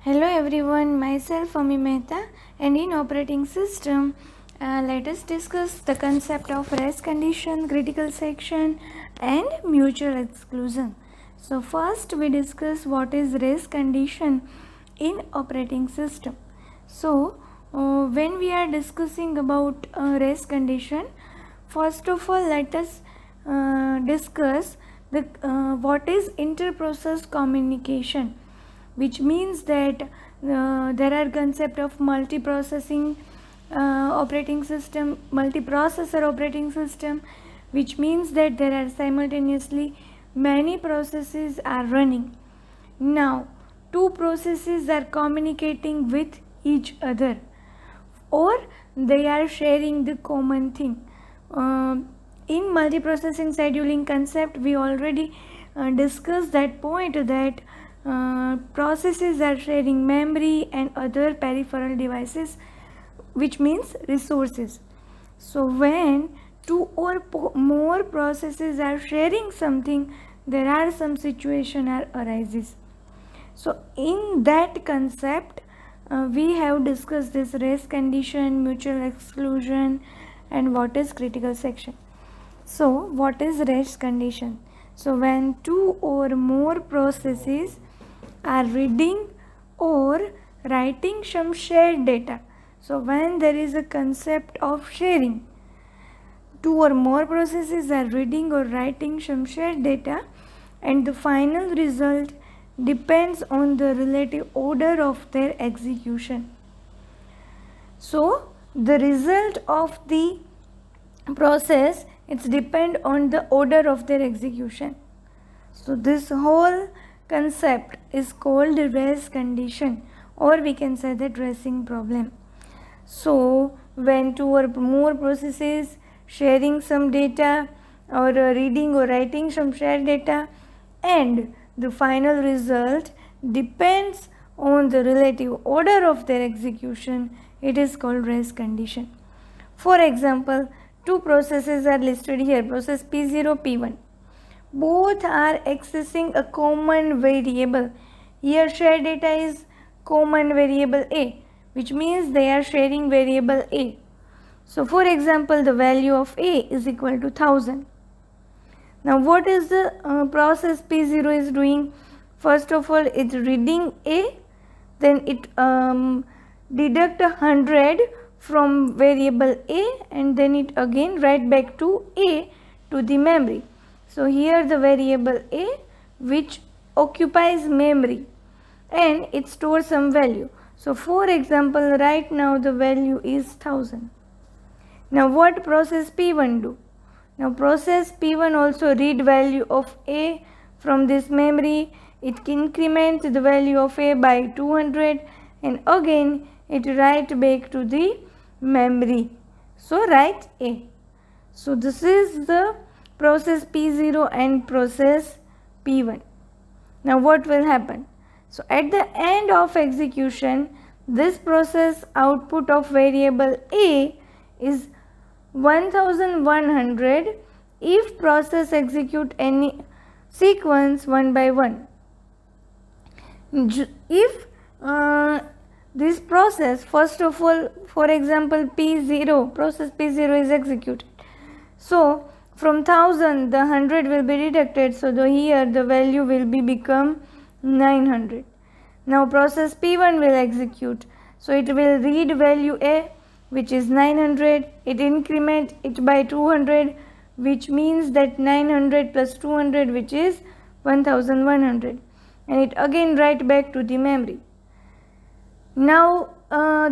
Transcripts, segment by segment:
Hello everyone, myself Ami Mehta, and in operating system, let us discuss the concept of rest condition, critical section, and mutual exclusion. So first we discuss what is rest condition in operating system. So when we are discussing about rest condition, first of all let us discuss the what is inter-process communication, which means that there are concept of multiprocessing operating system, multiprocessor operating system, which means that there are simultaneously many processes are running. Now two processes are communicating with each other, or they are sharing the common thing. In multiprocessing scheduling concept, we already discussed that point, that processes are sharing memory and other peripheral devices, which means resources. So when two or more processes are sharing something, there are some situation arises. So in that concept, we have discussed this rest condition, mutual exclusion, and what is critical section. So what is rest condition? So when two or more processes are reading or writing some shared data. So when there is a concept of sharing, two or more processes are reading or writing some shared data, and the final result depends on the relative order of their execution. So the result of the process, it's depend on the order of their execution. So this whole concept is called rest condition, or we can say that resting problem. So when two or more processes sharing some data, or reading or writing some shared data, and the final result depends on the relative order of their execution, it is called rest condition. For example, two processes are listed here, process P0, P1. Both are accessing a common variable. Here shared data is common variable A, which means they are sharing variable A. So for example, the value of A is equal to 1000. Now what is the process P0 is doing? First of all, it's reading A, then it deduct 100 from variable A, and then it again write back to A to the memory. So here the variable A, which occupies memory, and it stores some value. So for example, right now the value is 1000. Now what process P1 do? Now process P1 also read value of A from this memory. It increments the value of A by 200, and again it write back to the memory. So write A. So this is the process P0 and process P1. Now what will happen? So at the end of execution, this process output of variable A is 1100 if process execute any sequence one by one. If this process, first of all, for example, P0, process P0 is executed. So from 1000 the 100 will be deducted, so here the value will be become 900. Now process P1 will execute, so it will read value A, which is 900, it increment it by 200, which means that 900 plus 200, which is 1100, and it again write back to the memory. Now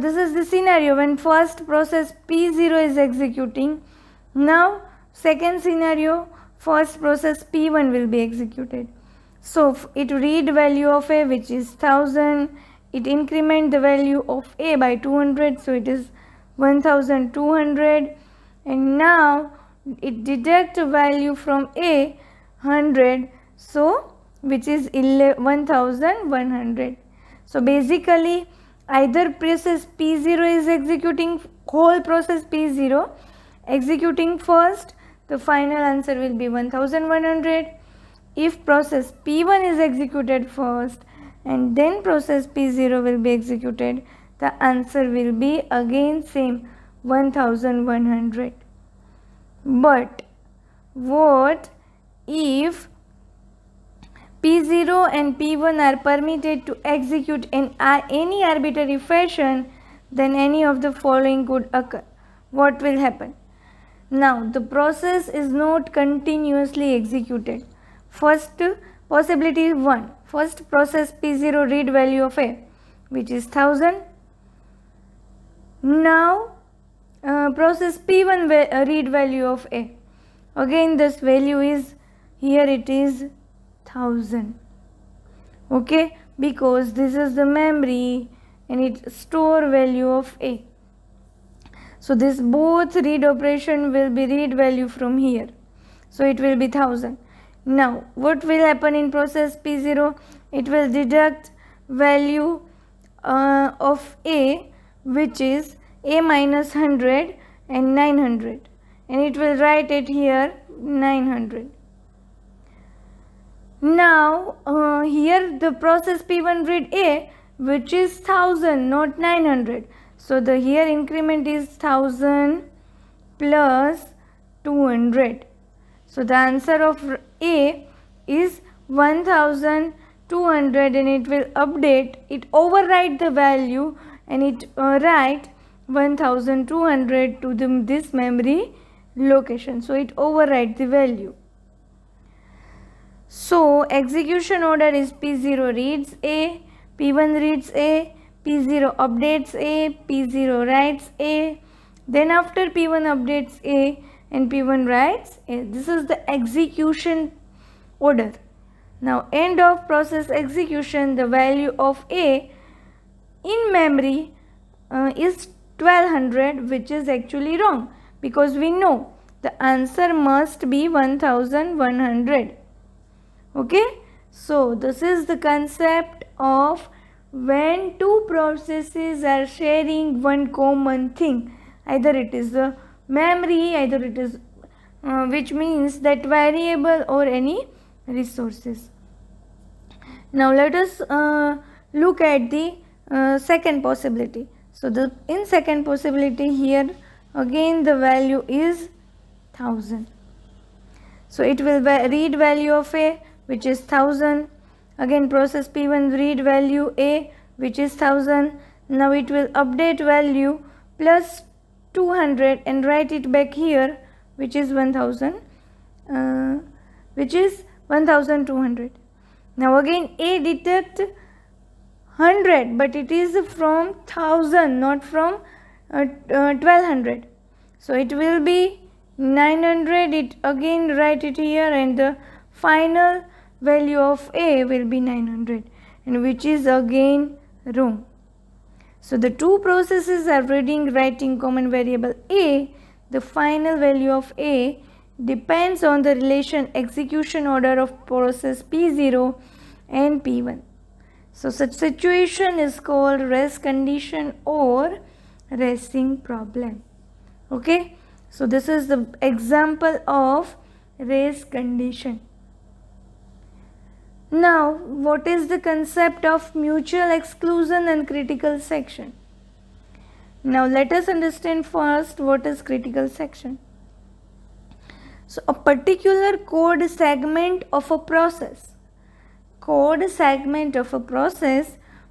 this is the scenario when first process P0 is executing. Now second scenario, first process P1 will be executed. So it read value of A, which is 1000, it increment the value of A by 200, so it is 1200, and now it deduct a value from A 100, so which is 1100. So basically either process P0 is executing, whole process P0 executing first, the final answer will be 1100. If process P1 is executed first, and then process P0 will be executed, the answer will be again same 1100. But what if P0 and P1 are permitted to execute in any arbitrary fashion, then any of the following could occur. What will happen? Now, the process is not continuously executed. First possibility 1. First process P0 read value of A, which is 1000. Now, process P1 read value of A. Again, this value is, here it is 1000. Okay, because this is the memory and it store value of A. So this both read operation will be read value from here. So it will be 1000. Now what will happen in process P0? It will deduct value of A, which is A minus 100 and 900, and it will write it here 900. Now here the process P1 read A, which is 1000, not 900. So the here increment is 1000 plus 200. So the answer of A is 1200, and it will update, it overwrite the value, and it write 1200 to this memory location. So it overwrite the value. So execution order is P0 reads A, P1 reads A, P0 updates A, P0 writes A. Then after P1 updates A and P1 writes A. This is the execution order. Now end of process execution, the value of A in memory is 1200, which is actually wrong, because we know the answer must be 1100. Okay, so this is the concept of when two processes are sharing one common thing. Either it is the memory, either it is which means that variable or any resources. Now let us look at the second possibility. So in second possibility, here again the value is 1000. So it will read value of A, which is 1000. Again process P1 read value A, which is 1000. Now it will update value plus 200 and write it back here, which is 1000, which is 1200. Now again A detect 100, but it is from 1000, not from 1200. So it will be 900. It again write it here, and the final value of A will be 900, and which is again wrong. So the two processes are reading writing common variable A. The final value of A depends on the relation execution order of process P0 and P1. So such situation is called rest condition or resting problem. Okay, so this is the example of rest condition. Now, what is the concept of mutual exclusion and critical section? Now, let us understand first what is critical section. So, a particular code segment of a process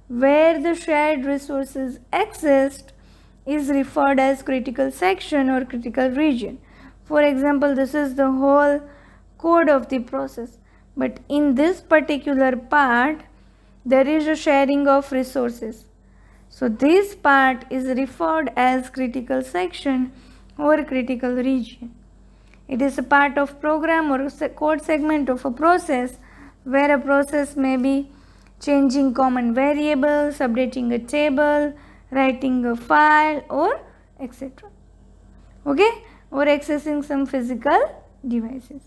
where the shared resources exist is referred as critical section or critical region. For example, this is the whole code of the process. But in this particular part, there is a sharing of resources. So this part is referred as critical section or critical region. It is a part of program or code segment of a process where a process may be changing common variables, updating a table, writing a file, or etc. Okay, or accessing some physical devices.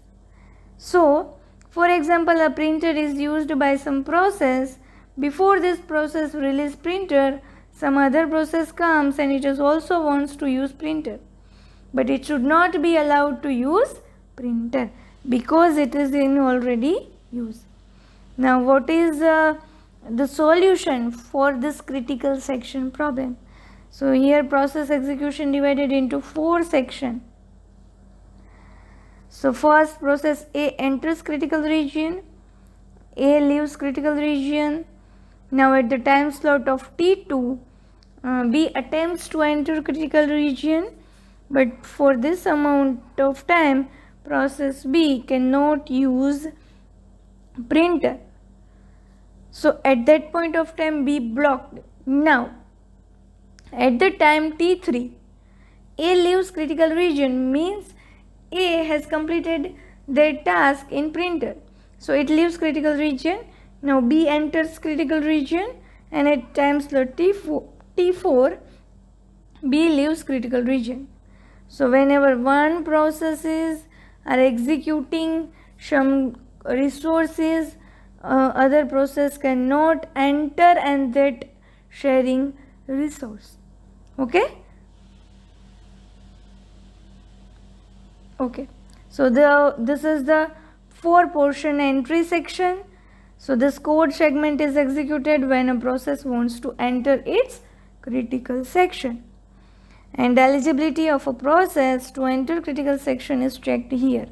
So for example, a printer is used by some process. Before this process release printer, some other process comes and it also wants to use printer. But it should not be allowed to use printer because it is in already use. Now what is the solution for this critical section problem. So here process execution divided into 4 sections. So first, process A enters critical region, A leaves critical region. Now at the time slot of T2, B attempts to enter critical region, but for this amount of time process B cannot use printer. So at that point of time B blocked. Now at the time T3, A leaves critical region, means A has completed their task in printer. So it leaves critical region. Now B enters critical region, and at time slot T4 B leaves critical region. So whenever one processes are executing some resources, other process cannot enter and that sharing resource. Okay. So this is the 4 portion entry section. So this code segment is executed when a process wants to enter its critical section, and eligibility of a process to enter critical section is checked here,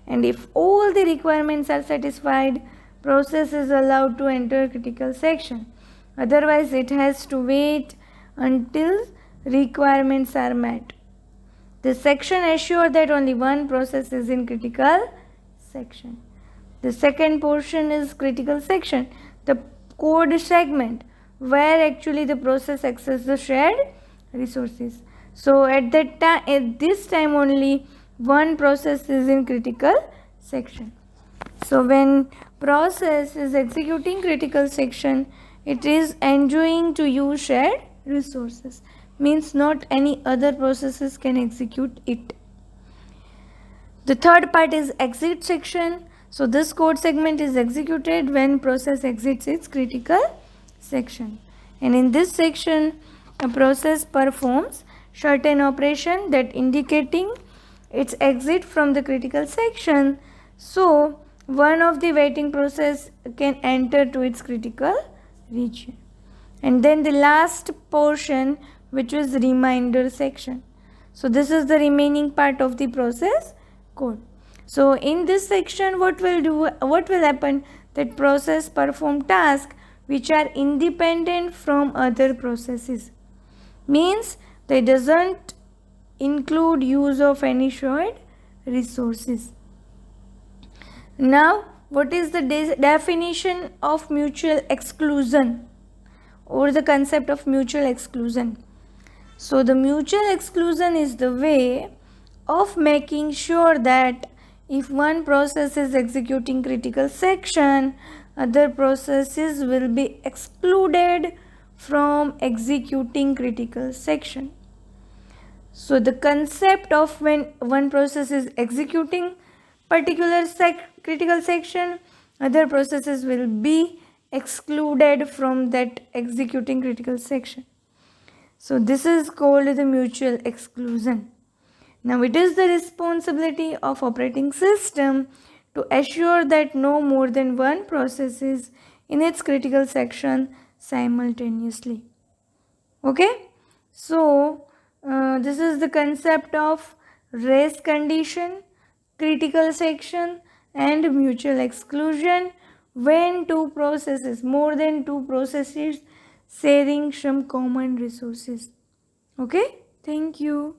and if all the requirements are satisfied, process is allowed to enter critical section. Otherwise it has to wait until requirements are met. This section assures that only one process is in critical section. The second portion is critical section, the code segment where actually the process accesses the shared resources. So at this time only one process is in critical section. So when process is executing critical section, it is enjoying to use shared resources, means not any other processes can execute it. The third part is exit section. So this code segment is executed when process exits its critical section, and in this section a process performs certain operation that indicating its exit from the critical section. So one of the waiting process can enter to its critical region. And then the last portion, which is reminder section. So this is the remaining part of the process code. So in this section what will happen, that process perform tasks which are independent from other processes, means they doesn't include use of any shared resources. Now what is the definition of mutual exclusion or the concept of mutual exclusion? So the mutual exclusion is the way of making sure that if one process is executing critical section, other processes will be excluded from executing critical section. So the concept of when one process is executing particular critical section, other processes will be excluded from that executing critical section. So this is called the mutual exclusion. Now it is the responsibility of operating system to assure that no more than one process is in its critical section simultaneously. Okay, so this is the concept of race condition, critical section and mutual exclusion when more than two processes sharing some common resources. Okay, thank you.